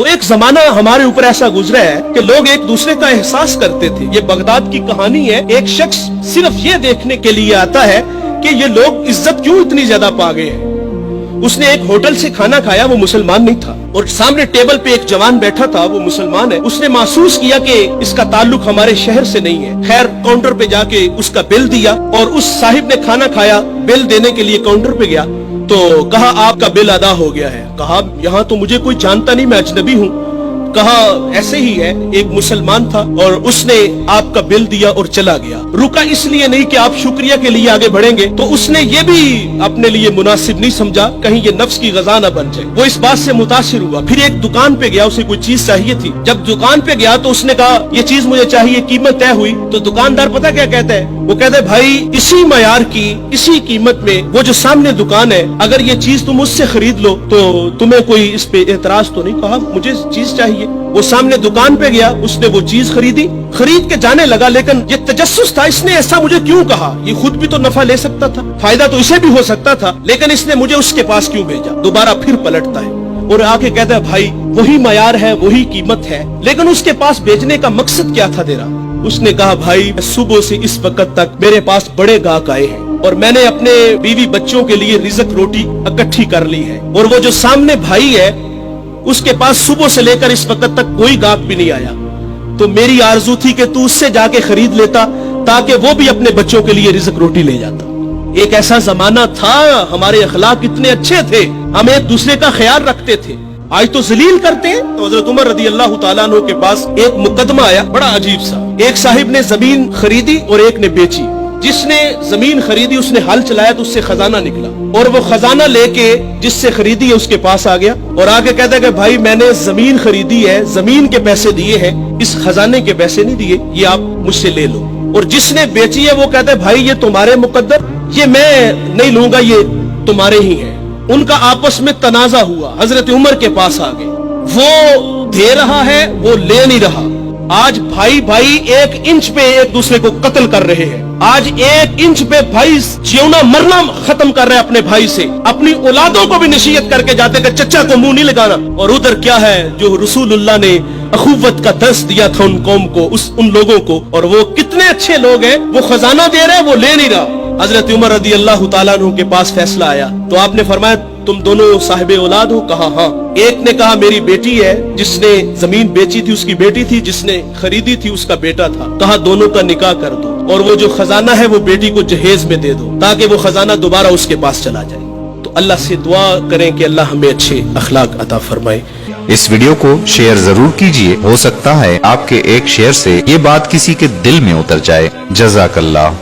تو एक जमाना हमारे ऊपर ऐसा गुजरा है कि लोग एक दूसरे का एहसास करते थे। ये बगदाद की कहानी है। एक शख्स सिर्फ ये देखने के लिए आता है कि ये लोग इज्जत क्यों इतनी ज्यादा पा गए हैं। उसने एक होटल से खाना खाया, वो मुसलमान नहीं था, और सामने टेबल पे एक जवान बैठा था, वो मुसलमान है। उसने महसूस किया कि इसका ताल्लुक हमारे शहर से नहीं है। खैर काउंटर पे जाके उसका बिल दिया, और उस साहिब ने खाना खाया, बिल देने के लिए काउंटर पे गया तो कहा आपका बिल अदा हो गया है। कहा यहाँ तो मुझे कोई जानता नहीं, मैं अजनबी हूँ। कहा ऐसे ही है, एक मुसलमान था और उसने आपका बिल दिया और चला गया। रुका इसलिए नहीं कि आप शुक्रिया के लिए आगे बढ़ेंगे, तो उसने ये भी अपने लिए मुनासिब नहीं समझा कहीं ये नफ्स की गजा न बन जाए। वो इस बात से मुतासिर हुआ। फिर एक दुकान पे गया, उसे कोई चीज चाहिए थी। जब दुकान पे गया तो उसने कहा ये चीज मुझे चाहिए, कीमत तय हुई। तो दुकानदार पता क्या कहता है, वो कहता है भाई इसी मयार की, इसी कीमत में वो जो सामने दुकान है, अगर ये चीज तुम उससे खरीद लो तो तुम्हें कोई इस पे एतराज तो नहीं। कहा मुझे चीज चाहिए। वो सामने दुकान पे गया, उसने वो चीज खरीदी, खरीद के जाने लगा। लेकिन ये तजस्सुस था, इसने ऐसा मुझे क्यों कहा, ये खुद भी तो नफा ले सकता था, फायदा तो इसे भी हो सकता था, लेकिन इसने मुझे उसके पास क्यों भेजा। दोबारा फिर पलटता है और आके कहता है भाई वही मयार है, वही कीमत है, लेकिन उसके पास भेजने का मकसद क्या था तेरा। उसने कहा भाई सुबह से इस वक्त तक मेरे पास बड़े गाहक आए हैं और मैंने अपने बीवी बच्चों के लिए रिज़्क रोटी इकट्ठी कर ली है, और वो जो सामने भाई है उसके पास सुबह से लेकर इस वक्त तक कोई गाहक भी नहीं आया। तो मेरी आरज़ू थी कि तू उससे जाके खरीद लेता ताकि वो भी अपने बच्चों के लिए रिज़्क रोटी ले जाता। एक ऐसा जमाना था, हमारे अखलाक इतने अच्छे थे, हम एक दूसरे का ख्याल रखते थे। आज तो जलील करते हैं। तो हज़रत उमर रज़ी अल्लाह तआला अन्हु के पास एक मुकदमा आया, बड़ा अजीब सा। एक साहिब ने जमीन खरीदी और एक ने बेची। जिसने जमीन खरीदी उसने हल चलाया तो उससे खजाना निकला, और वो खजाना लेके जिससे खरीदी है उसके पास आ गया और आके कहता है कि भाई मैंने जमीन खरीदी है, जमीन के पैसे दिए हैं, इस खजाने के पैसे नहीं दिए, ये आप मुझसे ले लो। और जिसने बेची है वो कहता है भाई ये तुम्हारे मुकद्दर, ये मैं नहीं लूंगा, ये तुम्हारे ही है। उनका आपस में तनाजा हुआ, हजरत उमर के पास आ गए। वो दे रहा है, वो ले नहीं रहा। आज भाई भाई 1 इंच पे एक दूसरे को कत्ल कर रहे हैं। आज 1 इंच पे भाई जीना मरना खत्म कर रहे हैं अपने भाई से। अपनी औलादों को भी नसीहत करके जाते कि चचा को मुंह नहीं लगाना। और उधर क्या है जो रसूलुल्लाह ने अखुवत का दर्स दिया था उन कौम को, उन लोगों को, और वो कितने अच्छे लोग हैं। वो खजाना दे रहे हैं, वो ले नहीं रहा। हजरत उमर रज़ी अल्लाह तआला अन्हु के पास फैसला आया तो आपने फरमाया तुम दोनों साहिबे औलाद हो। कहा हाँ। एक ने कहा मेरी बेटी है, जिसने जमीन बेची थी उसकी बेटी थी, जिसने खरीदी थी उसका बेटा था। कहा दोनों का निकाह कर दो और वो जो खजाना है वो बेटी को जहेज में दे दो ताकि वो खजाना दोबारा उसके पास चला जाए। तो अल्लाह से दुआ करें कि अल्लाह हमें अच्छे अखलाक अता फरमाए। इस वीडियो को शेयर जरूर कीजिए, हो सकता है आपके एक शेयर से ये बात किसी के दिल में उतर जाए। जज़ाकल्लाह।